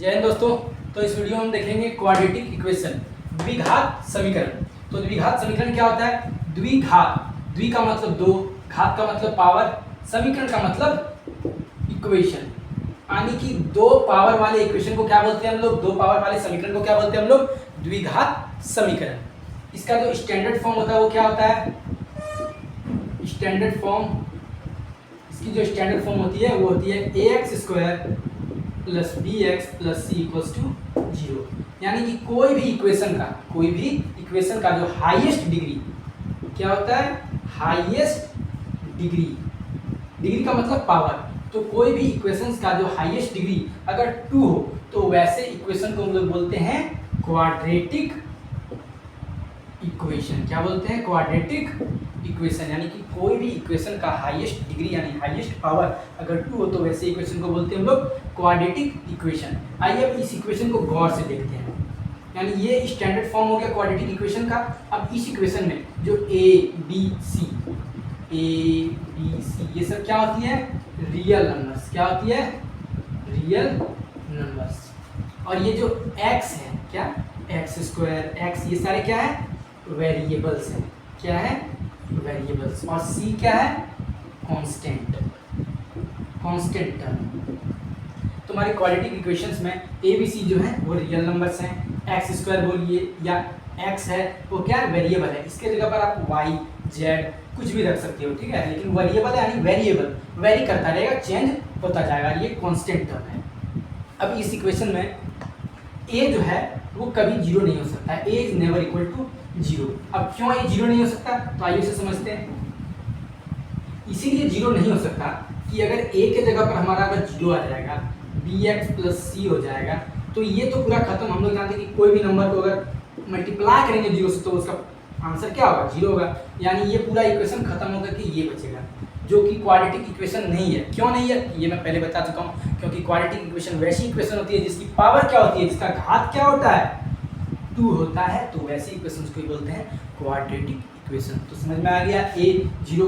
जय हिंद दोस्तों। तो इस वीडियो में हम देखेंगे क्वाड्रेटिक इक्वेशन, द्विघात समीकरण। तो द्विघात समीकरण क्या होता है? द्विघात, द्वि का मतलब दो, घात का मतलब पावर, समीकरण का मतलब इक्वेशन, यानी कि दो पावर वाले इक्वेशन को क्या बोलते हैं हम लोग? दो पावर वाले समीकरण को क्या बोलते हैं हम लोग? द्विघात समीकरण। इसका जो स्टैंडर्ड फॉर्म होता है वो क्या होता है? स्टैंडर्ड फॉर्म, इसकी जो स्टैंडर्ड फॉर्म होती है वो होती है ax² plus B x plus C equals to 0। यानी कि कोई भी इक्वेशन का जो हाईएस्ट डिग्री क्या होता है? हाईएस्ट डिग्री, डिग्री का मतलब पावर। तो कोई भी इक्वेशंस का जो हाईएस्ट डिग्री अगर 2 हो तो वैसे इक्वेशन को हम लोग बोलते हैं क्वाड्रेटिक इक्वेशन। क्या बोलते हैं? Quadratic equation. यानी कि कोई भी इक्वेशन का हाईएस्ट डिग्री यानी हाईएस्ट पावर अगर 2 हो तो वैसे इक्वेशन को बोलते हैं हम लोग क्वाड्रेटिक इक्वेशन। आइए अब इस इक्वेशन को गौर से देखते हैं। यानी ये स्टैंडर्ड फॉर्म हो गया क्वाड्रेटिक इक्वेशन का। अब इस इक्वेशन में जो ए बी सी ये सब क्या होती है? Real numbers. क्या होती है? Real numbers. और ये जो x है, क्या? x², x, ये सारे क्या है? वेरिएबल्स हैं। क्या है? वेरिएबल्स। और c क्या है? Constant, constant term. तुम्हारी क्वाड्रेटिक इक्वेशंस में a b c जो है वो रियल नंबर्स हैं। x² बोलिए या x है वो क्या? वेरिएबल है। इसके जगह पर आप y z कुछ भी रख सकते हो, ठीक है। लेकिन वेरिएबल यानी वेरिएबल वेरी करता रहेगा, चेंज होता जाएगा, ये कांस्टेंट टर्म है। अब इस इक्वेशन में a जो है वो कभी जीरो नहीं हो सकता है। a is never equal to 0। अब क्यों ये जीरो नहीं हो सकता? तो आइए उसे समझते हैं। इसीलिए जीरो नहीं हो सकता कि अगर a के जगह पर हमारा अगर जीरो आ जाएगा, bx प्लस c हो जाएगा, तो ये तो पूरा खत्म। हम लोग जानते हैं कि कोई भी नंबर को अगर मल्टीप्लाई करेंगे जीरो से तो उसका आंसर क्या होगा? जीरो होगा। यानी ये पूरा इक्वेशन खत्म होकर के ये बचेगा, जो कि क्वाड्रेटिक इक्वेशन नहीं है। क्यों नहीं है? ये मैं पहले बता चुका हूँ। क्योंकि क्वाड्रेटिक इक्वेशन वैसी इक्वेशन होती है जिसकी पावर क्या होती है? जिसका घात क्या होता है? 2 होता है। तो वैसी इक्वेशंस को बोलते हैं क्वाड्रेटिक इक्वेशन। तो समझ में आ गया? a जीरो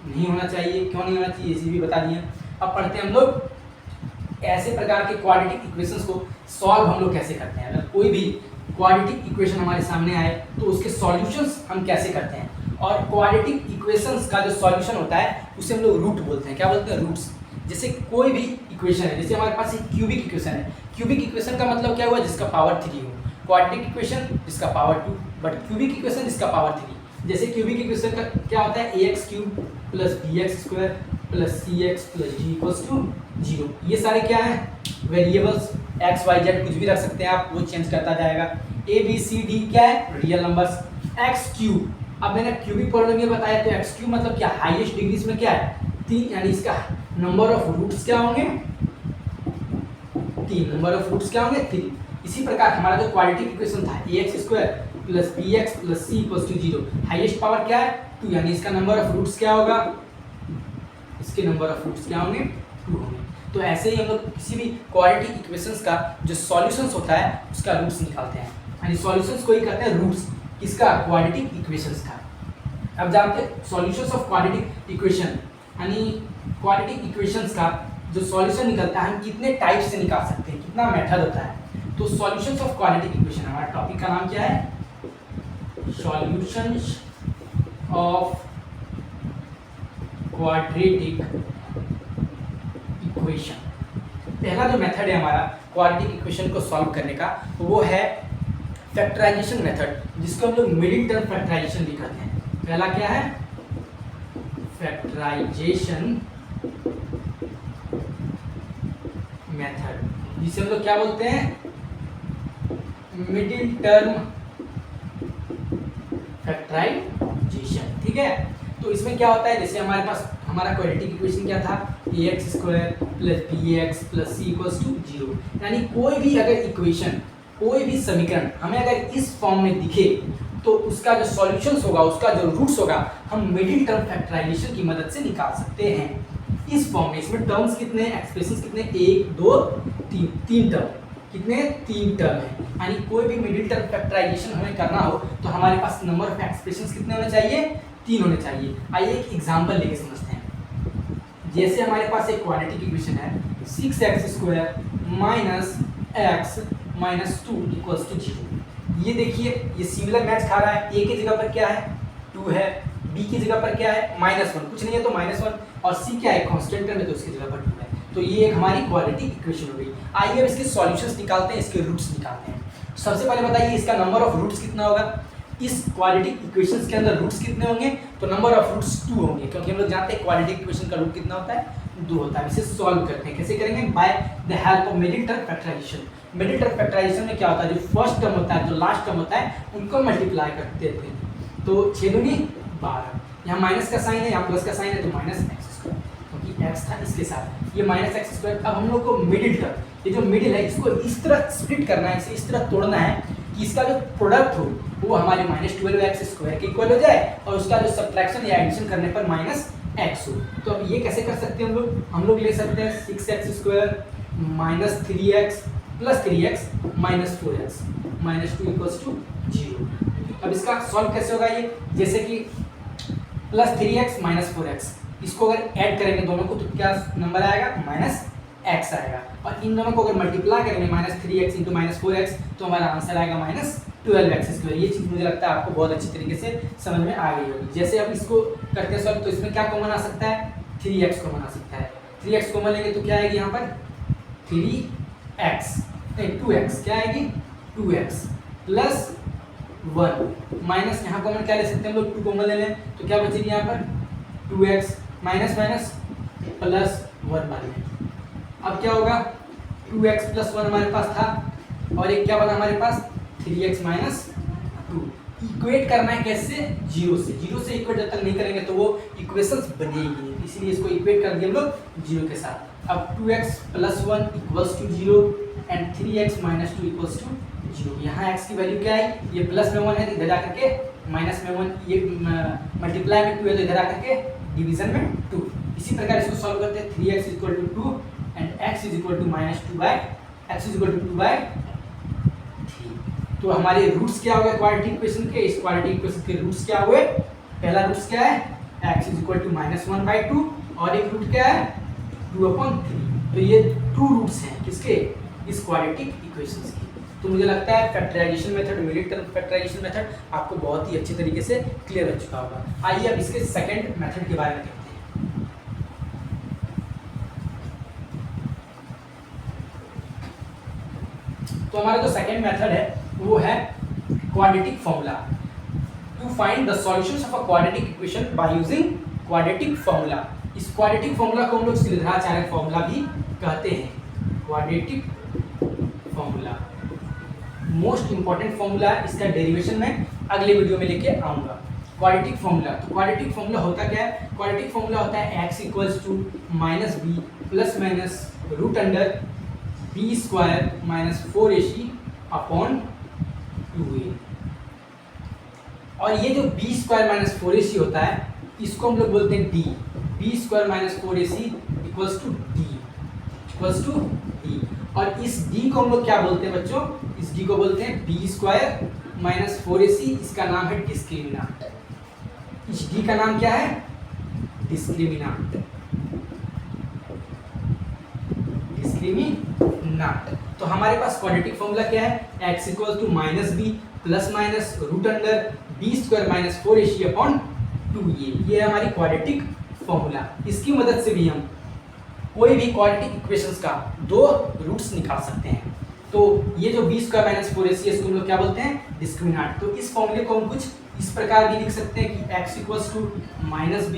नहीं होना चाहिए। क्यों नहीं होना चाहिए इसी भी बता दिए। अब पढ़ते हैं हम लोग ऐसे प्रकार के क्वाड्रेटिक इक्वेशंस को सॉल्व हम लोग कैसे करते हैं। अगर कोई भी क्वाड्रेटिक इक्वेशन हमारे सामने आए तो उसके सॉल्यूशंस हम कैसे करते हैं। और क्वाड्रेटिक इक्वेशंस का जो सॉल्यूशन होता है उसे हम लोग रूट बोलते हैं। क्या बोलते हैं? रूट्स। जैसे कोई भी इक्वेशन है, जैसे हमारे पास एक क्यूबिक इक्वेशन है। क्यूबिक इक्वेशन का मतलब क्या हुआ? जिसका पावर 3 हो। क्वाड्रेटिक इक्वेशन जिसका पावर 2, बट क्यूबिक इक्वेशन जिसका पावर 3। जैसे क्यूबिक इक्वेशन का क्या होता है? ax³ plus bx² plus cx plus d equals to 0। ये सारे क्या है? वेरिएबल्स। x y z कुछ भी रख सकते हैं आप, वो चेंज करता जाएगा। a b c d क्या है? Real numbers. x³, अब मैंने क्यूबिक पॉलिनोमियल बताया तो x³ मतलब क्या? हाईएस्ट डिग्री इसमें क्या है? 3। यानी इसका नंबर ऑफ रूट्स क्या होंगे? 3। नंबर ऑफ रूट्स क्या होंगे? 3। इसी प्रकार हमारा जो क्वाड्रेटिक इक्वेशन था ax² plus bx plus c equals to 0, highest power क्या है? 2। यानी इसका नंबर ऑफ रूट्स क्या होगा? इसके नंबर ऑफ रूट्स क्या होंगे? 2 होंगे। तो ऐसे ही हम लोग किसी भी क्वाड्रेटिक इक्वेशंस का जो सॉल्यूशंस होता है उसका रूट्स निकालते हैं। यानी सॉल्यूशंस को ही कहते हैं रूट्स। किसका? क्वाड्रेटिक इक्वेशंस का। अब जानते हैं सॉल्यूशंस ऑफ क्वाड्रेटिक इक्वेशन, यानी क्वाड्रेटिक इक्वेशंस का जो सॉल्यूशन निकलता है हम कितने टाइप से निकाल सकते हैं, कितना मेथड होता है। तो सॉल्यूशंस ऑफ क्वाड्रेटिक इक्वेशन, हमारा टॉपिक का नाम क्या है? Solutions of quadratic equation. पहला जो मेथड है हमारा क्वाड्रेटिक इक्वेशन को सॉल्व करने का वो है फैक्टराइजेशन मेथड, जिसको हम लोग मिडिल टर्म फैक्टराइजेशन भी कहते हैं। पहला क्या है? फैक्टराइजेशन मेथड, जिसे हम लोग क्या बोलते हैं? Middle term factorisation. ठीक है। तो इसमें क्या होता है? जैसे हमारे पास हमारा क्वाड्रेटिक इक्वेशन क्या था? ax² plus bx plus c equals to 0। यानी कोई भी अगर इक्वेशन, कोई भी समीकरण हमें अगर इस फॉर्म में दिखे तो उसका जो सॉल्यूशंस होगा, उसका जो रूट्स होगा, हम मिडिल टर्म फैक्टराइजेशन की मदद से निकाल सकते हैं। इस फॉर्म में इसमें टर्म्स कितने, एक्सप्रेशंस कितने? 1 2 3, 3 टर्म। कितने? 3 टर्म है। यानी कोई भी मिडिल टर्म फैक्टराइजेशन हमें करना हो तो हमारे पास नंबर ऑफ एक्सप्रेशंस कितने होने चाहिए? 3 होने चाहिए। आइए एक एग्जांपल लेके समझते हैं। जैसे हमारे पास एक क्वाड्रेटिक इक्वेशन है 6x² minus X minus two equals to zero. ये देखिए ये सिमिलर मैच खा रहा है, ए की जगह पर क्या है 2 है, बी की जगह पर क्या है -1, कुछ नहीं है तो -1, और सी क्या है कांस्टेंट है तो उसकी जगह पर 2 है। तो ये एक हमारी क्वाड्रेटिक इक्वेशन हो गई। आइए अब इसके सॉल्यूशंस निकालते हैं, इसके रूट्स निकालते हैं। सबसे पहले बताइए इसका नंबर ऑफ रूट्स कितना होगा। इस क्वाड्रेटिक इक्वेशंस के अंदर रूट्स कितने होंगे, तो नंबर ऑफ रूट्स 2 होंगे, क्योंकि हम लोग जानते हैं क्वाड्रेटिक इक्वेशन का रूट कितना होता है 2 होता है। इसे सॉल्व करते हैं, कैसे करेंगे, by the help of middle term factorisation. Middle term factorisation में क्या होता है, जो फर्स्ट टर्म होता है जो लास्ट टर्म होता है उनको मल्टीप्लाई करते थे। तो 6 दूनी 12, यहाँ माइनस का साइन है यहाँ प्लस का साइन है तो माइनस एक्स स्क्वायर, क्योंकि एक्स था इसके साथ, ये माइनस एक्स स्क्वायर। अब हम लोग को मिडिल टर्म, ये जो मिडिल है इसको इस तरह स्प्लिट करना है, इसे इस तरह तोड़ना है कि इसका जो प्रोडक्ट हो वो हमारे -12x स्क्वायर के इक्वल हो जाए और उसका जो सब्ट्रैक्शन या एडिशन करने पर -x हो। तो अब ये कैसे कर सकते हैं हम लोग ले सकते हैं 6x square minus 3x plus 3x minus 4x minus 2 equals to 0। अब इसका सॉल्व कैसे होगा, ये जैसे कि प्लस 3x माइनस 4x, इसको अगर ऐड करेंगे दोनों को तो क्या नंबर आएगा -x आएगा, और इन दोनों को अगर मल्टीप्लाई करेंगे -3x इंटू -4x तो हमारा आंसर आएगा -12x स्क्वायर। ये चीज़ मुझे लगता है आपको बहुत अच्छी तरीके से समझ में आ गई होगी। जैसे अब इसको करते हैं सॉल्व तो इसमें क्या कॉमन आ सकता है 3x कॉमन आ सकता है, 3x कॉमन लेंगे तो क्या आएगी यहाँ पर 3x नहीं 2x, क्या आएगी 2x प्लस 1 माइनस यहाँ कॉमन क्या ले सकते हैं हम लोग 2 कॉमन ले लें तो क्या बचेगी यहाँ पर 2x माइनस माइनस प्लस 1 बनेगा। अब क्या होगा 2x प्लस 1 हमारे पास था और एक क्या बना हमारे पास 3x माइनस 2। इक्वेट करना है कैसे, 0 से इक्वेट जब तक नहीं करेंगे तो वो इक्वेशंस बनेगी नहीं, इसलिए इसको इक्वेट कर दिए हम लोग 0 के साथ। अब 2x plus 1 equals to 0 and 3x minus 2 equals to 0। यहाँ x की वैल्यू क्या है, ये प्लस में 1 है तो इधर जाकर के माइनस में 1, ये मल्टीप्लाई में 2 है तो इधर आकर के डिवीजन में 2। इसी प्रकार इसको सॉल्व करते हैं 3x equal to 2 and x is equal to -2 by x is equal to 2 by 3। तो हमारे रूट्स क्या हो गए क्वाड्रेटिक इक्वेशन के, इस क्वाड्रेटिक इक्वेशन के रूट्स क्या हुए, पहला रूट्स क्या है x is equal to -1 by 2 और एक रूट क्या है 2/3। तो ये 2 रूट्स हैं किसके, इस क्वाड्रेटिक इक्वेशंस के। तो मुझे लगता है factorisation method, middle term factorisation method आपको बहुत ही अच्छे तरीके से क्लियर हो चुका होगा। आइए अब इसके सेकंड मेथड के बारे में देखते हैं। तो हमारा जो सेकंड मेथड है वो है quadratic formula, to find the solutions of a quadratic equation by using quadratic formula. इस क्वाड्रेटिक फॉर्मूला को हम लोग श्रीधराचार्य फॉर्मूला भी कहते हैं। Quadratic formula most important formula है, इसका डेरिवेशन में अगले वीडियो में लेके आऊँगा। क्वाड्रेटिक फॉर्मूला, तो क्वाड्रेटिक फॉर्मूला होता क्या है, क्वाड्रेटिक फॉर्मूला होता है x equals to -b plus minus root under b square minus 4ac upon 2a। और ये जो b स्क्वायर माइनस 4ac होता है इसको हम लोग बोलते हैं d, b square minus 4ac equals to d, और इस d को हम लोग क्या बोलते हैं बच्चों, इस d को बोलते हैं b स्क्वायर माइनस 4ac, इसका नाम है डिस्क्रिमिनेंट। इस d का नाम क्या है, डिस्क्रिमिनेंट। तो हमारे पास क्वाड्रेटिक फॉर्मूला क्या है, x equal to -b plus minus root under b square minus 4ac upon 2a। ये है हमारी क्वाड्रेटिक फॉर्मूला। इसकी मदद से भी हम कोई भी क्वाड्रेटिक इक्वेशंस का 2 रूट्स निकाल सकते हैं। तो ये जो b स्क्वायर माइनस 4ac इसको हम लोग क्या बोलते हैं, डिस्क्रिमिनेंट। तो इस फॉर्मूले को हम कुछ इस प्रकार भी लिख सकते हैं कि x equals to -b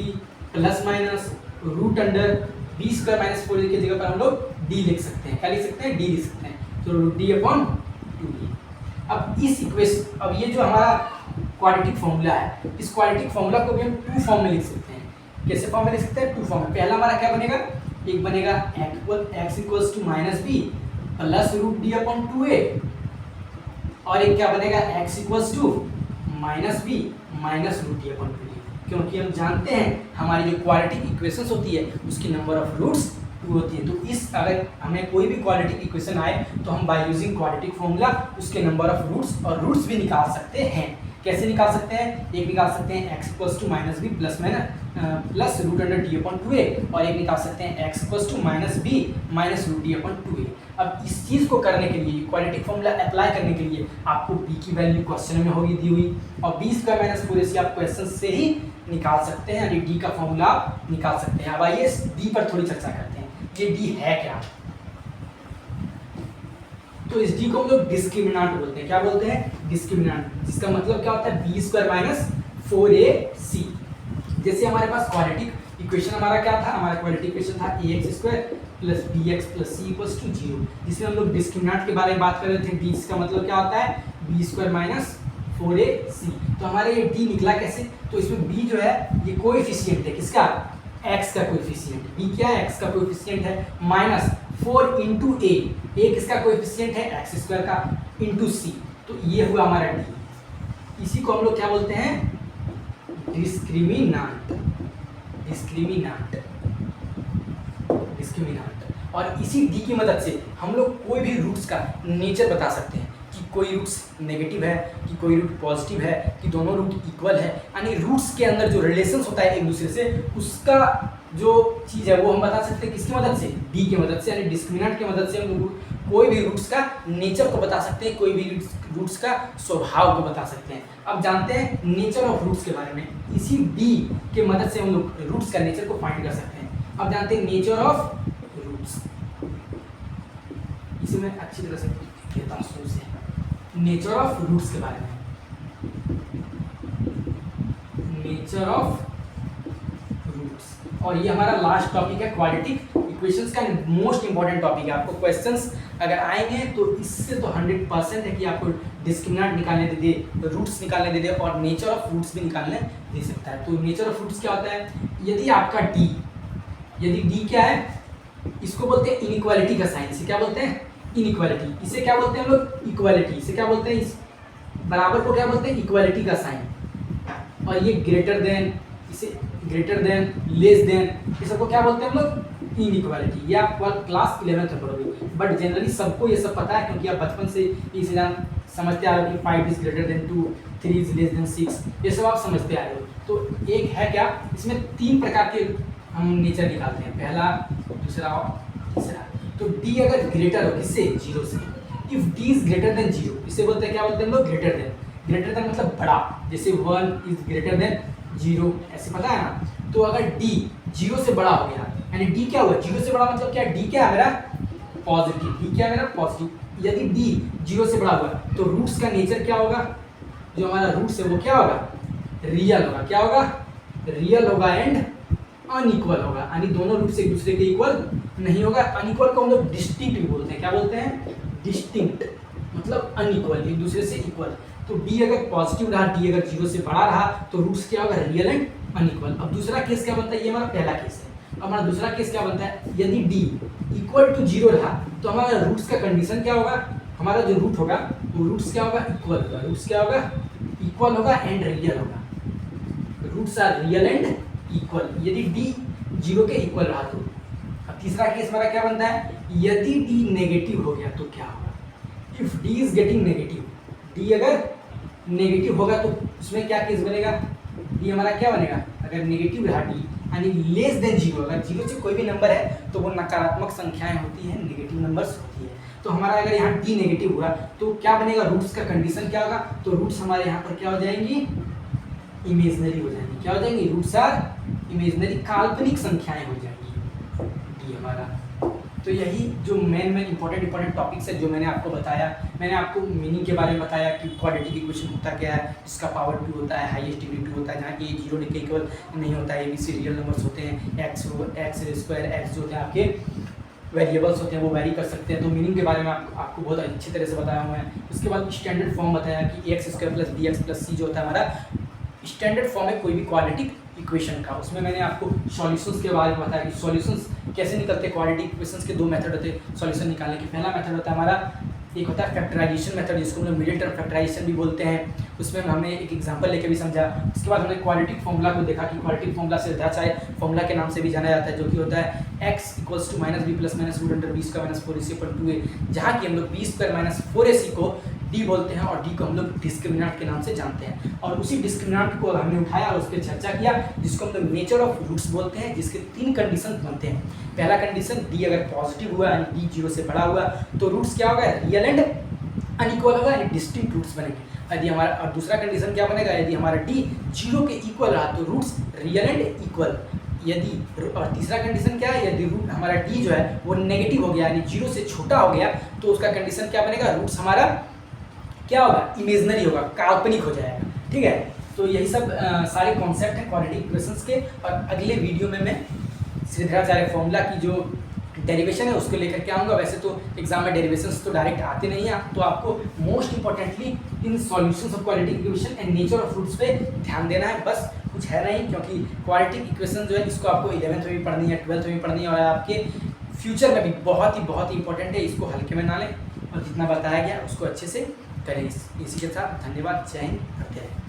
plus minus root under b square minus 4ac की जगह पर हम लोग d लिख सकते हैं। क्या लिख सकते हैं, d लिख सकते हैं, तो d अपॉन 2a। अब इस इक्वेशन, अब ये जो हमारा क्वाड्रेटिक फॉर्मूला है, इस क्वाड्रेटिक फॉर्मूला को भी हम 2 फॉर्म में लिख सकते हैं। कैसे फॉर्म में लिख सकते हैं, 2 फॉर्म में। पहला हमारा क्या बनेगा, एक बनेगा x equals to -b plus root d upon 2a, और एक क्या बनेगा x equals to -b minus root d upon 2a। क्योंकि हम जानते हैं हमारी जो क्वाड्रेटिक इक्वेशंस होती है उसकी नंबर ऑफ रूट्स 2 होती है। तो इस अगर हमें कोई भी क्वाड्रेटिक इक्वेशन आए तो हम बाय यूजिंग क्वाड्रेटिक फॉर्मूला उसके नंबर ऑफ रूट्स और रूट्स भी निकाल सकते हैं। कैसे निकाल सकते हैं, एक निकाल सकते हैं x equals to -b plus root under d upon 2a, और एक निकाल सकते हैं x equals to -b minus root d upon 2a। अब इस चीज़ को करने के लिए क्वाड्रेटिक फॉर्मूला अप्लाई करने के लिए आपको बी की वैल्यू क्वेश्चन में होगी दी हुई, और बी स्क्वायर माइनस 4ac आप क्वेश्चन से ही निकाल सकते हैं, यानी डी का फॉर्मूला आप निकाल सकते हैं। अब आइए डी पर थोड़ी चर्चा करते हैं, ये डी है क्या। तो इस डी को हम लोग डिस्क्रिमिनेंट बोलते हैं। क्या बोलते हैं? डिस्क्रिमिनेंट, जिसका मतलब क्या होता है? B square minus 4ac। जैसे हमारे पास क्वाड्रेटिक इक्वेशन हमारा क्या था? हमारा क्वाड्रेटिक इक्वेशन था ax square plus bx plus c equals to 0, जिसमें हम लोग डिस्क्रिमिनेंट के बारे में बात कर रहे थे। d इसका मतलब क्या होता है? b square minus 4ac। तो हमारे ये d निकला कैसे? तो इसमें b जो है ये कोएफिशिएंट है, किसका? x का कोएफिशिएंट। b क्या है? x का कोएफिशिएंट है, माइनस 4 इंटू a किसका कोएफिशिएंट है? x स्क्वायर का, इंटू c। तो ये हुआ हमारा d। इसी को हम लोग क्या बोलते हैं? डिस्क्रिमिनेंट। Discriminant discriminant. और इसी डी की मदद से हम लोग कोई भी रूट्स का नेचर बता सकते हैं कि कोई रूट्स नेगेटिव है, कि कोई रूट पॉजिटिव है, कि दोनों रूट इक्वल है। यानी रूट्स के अंदर जो रिलेशंस होता है एक दूसरे से, उसका जो चीज़ है वो हम बता सकते हैं किसकी मदद से? डी की मदद से, यानी डिस्क्रिमिनेंट की मदद से हम लोग कोई भी रूट्स का नेचर को बता सकते हैं, कोई भी रूट्स का स्वभाव को बता सकते हैं। अब जानते हैं नेचर ऑफ रूट्स के बारे में। इसी डी के मदद से हम लोग रूट्स का नेचर को फाइंड कर सकते हैं। अब जानते हैं नेचर ऑफ रूट्स, इसे मैं अच्छी तरह से कहता हूँ शुरू से। नेचर ऑफ रूट्स के बारे में, नेचर ऑफ रूट्स। और ये हमारा लास्ट टॉपिक है, क्वाड्रेटिक इक्वेशंस का मोस्ट इंपॉर्टेंट टॉपिक है। आपको क्वेश्चंस अगर आएंगे तो इससे तो 100% है कि आपको डिस्क्रिमिनेंट निकालने दे दे, रूट्स निकालने दे दे, और नेचर ऑफ रूट्स भी निकालने दे सकता है। तो नेचर ऑफ रूट्स क्या होता है? यदि आपका डी, यदि डी क्या है? इसको बोलते हैं इनइक्वालिटी का साइन। इसे क्या बोलते हैं? इनइक्वालिटी। इसे क्या बोलते हैं हम लोग? इक्वालिटी। इसे क्या बोलते हैं? इस बराबर को क्या बोलते हैं? इक्वालिटी का साइन। और ये ग्रेटर देन, इसे ग्रेटर देन, लेस देन, ये सबको क्या बोलते हैं हम लोग? इनइक्वालिटी। ये आप क्लास 11th में पढ़ोगे, बट जनरली सबको ये सब पता है, क्योंकि आप बचपन से इसे समझते आ रहे हो कि 5 is greater than 2, 3 is less than 6, ये सब आप समझते आ रहे हो। तो एक है क्या, इसमें 3 प्रकार के हम नेचर निकालते हैं, पहला, दूसरा और तीसरा। तो डी अगर ग्रेटर हो किससे? 0 से। If D is greater than 0, इसे बोलते हैं क्या बोलते हैं हम लोग? Greater than. ग्रेटर देन मतलब बड़ा, जैसे 1 इज ग्रेटर देन 0, ऐसे पता है ना। तो अगर डी 0 से बड़ा हो गया, यानी डी क्या हुआ? 0 से बड़ा मतलब क्या? डी क्या है मेरा? पॉजिटिव। डी क्या है मेरा? पॉजिटिव। यदि डी 0 से बड़ा हुआ तो रूट्स का नेचर क्या होगा? जो हमारा रूट्स है वो क्या होगा? रियल होगा। क्या होगा? रियल होगा एंड अनइक्वल होगा, यानी दोनों रूट्स एक दूसरे के इक्वल नहीं होगा। अनइक्वल को हम लोग डिस्टिंक्ट भी बोलते हैं। क्या बोलते हैं? डिस्टिंक्ट, मतलब अनइक्वल, एक दूसरे से इक्वल। तो डी अगर पॉजिटिव रहा, डी अगर 0 से बड़ा रहा, तो रूट्स क्या होगा? Real and unequal. अब दूसरा केस क्या बनता है? ये हमारा पहला केस है। अब हमारा दूसरा केस क्या बनता है? यदि डी इक्वल टू 0 रहा, तो हमारा रूट्स का कंडीशन क्या होगा? हमारा जो रूट होगा वो रूट्स क्या होगा? इक्वल होगा। रूट्स क्या होगा? इक्वल होगा एंड रियल होगा। Roots are real and equal, यदि डी 0 के इक्वल रहा तो। अब तीसरा केस हमारा क्या बनता है? यदि डी नेगेटिव हो गया तो क्या होगा? If D is getting negative, D अगर नेगेटिव होगा तो उसमें क्या केस बनेगा? डी हमारा क्या बनेगा? अगर नेगेटिव रहा डी, यानी लेस देन 0, अगर 0 से कोई भी नंबर है तो वो नकारात्मक संख्याएं होती हैं, नेगेटिव नंबर्स होती है। तो हमारा अगर यहाँ डी नेगेटिव हुआ तो क्या बनेगा? रूट्स का कंडीशन क्या होगा? तो रूट्स हमारे यहाँ पर क्या हो जाएंगी? इमेजनरी हो जाएंगी। क्या हो जाएंगी? रूट्स आर इमेजनरी, काल्पनिक संख्याएं हो जाएंगी डी हमारा। तो यही जो मेन इंपॉर्टेंट टॉपिक्स है जो मैंने आपको बताया। मैंने आपको मीनिंग के बारे में बताया कि क्वाड्रेटिक इक्वेशन होता क्या है, जिसका पावर 2 होता है, हाईएस्ट डिग्री 2 होता है, जहाँ ए 0 के इक्वल नहीं होता है, ABC रियल नंबर्स होते हैं, एक्स स्क्वायर, एक्स जो होते हैं आपके वेरिएबल्स होते हैं वो वेरी कर सकते हैं। तो मीनिंग के बारे में आपको बहुत अच्छी तरह से बताया हुआ है। उसके बाद स्टैंडर्ड फॉर्म बताया कि x square plus B x plus c जो होता है हमारा स्टैंडर्ड फॉर्म है कोई भी क्वाड्रेटिक इक्वेशन का। उसमें मैंने आपको सॉल्यूशंस के बारे में बताया कि सॉल्यूशंस कैसे निकलते हैं। क्वाड्रेटिक इक्वेशंस के 2 मेथड होते हैं सॉल्यूशन निकालने के। पहला मेथड होता है हमारा, एक होता है फैक्टराइजेशन मेथड, जिसको हम लोग मिडिल टर्म फैक्टराइजेशन भी बोलते हैं। उसमें हमने एक एग्जांपल लेके भी समझा। उसके बाद हमने क्वाड्रेटिक फॉर्मूला को देखा कि क्वाड्रेटिक फॉर्मूला से चाहे फॉर्मूला के नाम से भी जाना जाता है, जो कि होता है x equals to minus B plus minus root under B square minus 4ac पर 2a, जहाँ कि हम लोग बी स्क्वायर माइनस 4ac को डी बोलते हैं, और डी को हम लोग डिस्क्रिमिनेंट के नाम से जानते हैं। और उसी डिस्क्रिमिनेंट को हमने उठाया और उस पर चर्चा किया, जिसको हम लोग नेचर ऑफ रूट्स बोलते हैं, जिसके 3 कंडीशन बनते हैं। पहला कंडीशन, डी अगर पॉजिटिव हुआ यानी डी 0 से बड़ा हुआ तो रूट्स क्या होगा, रियल एंड अनइक्वल होगा यानी डिस्टिंक्ट रूट्स बनेंगे। यदि हमारा, और दूसरा कंडीशन क्या बनेगा, यदि हमारा डी 0 के इक्वल रहा तो रूट्स रियल एंड इक्वल। यदि, और तीसरा कंडीशन क्या है, यदि रूट हमारा डी जो है वो नेगेटिव हो गया यानी 0 से छोटा हो गया तो उसका कंडीशन क्या बनेगा, रूट्स हमारा क्या होगा, इमेजनरी होगा, काल्पनिक हो जाएगा। ठीक है, तो यही सब सारे कॉन्सेप्ट हैं क्वाड्रेटिक इक्वेशंस के। और अगले वीडियो में मैं श्रीधराचार्य फॉर्मूला की जो डेरिवेशन है उसको लेकर के आऊँगा। वैसे तो एग्जाम में डेरिवेशंस तो डायरेक्ट आते नहीं हैं, तो आपको मोस्ट इंपॉर्टेंटली इन solutions of quadratic equation and nature of roots पे ध्यान देना है, बस कुछ है नहीं। क्योंकि क्वाड्रेटिक इक्वेशन जो है इसको आपको 11th में भी पढ़नी है, 12th में भी पढ़नी है, और आपके फ्यूचर में भी बहुत ही इंपॉर्टेंट है। इसको हल्के में ना लें और जितना बताया गया उसको अच्छे से करें। इसी के साथ धन्यवाद, जय हिंद, प्रत्यय।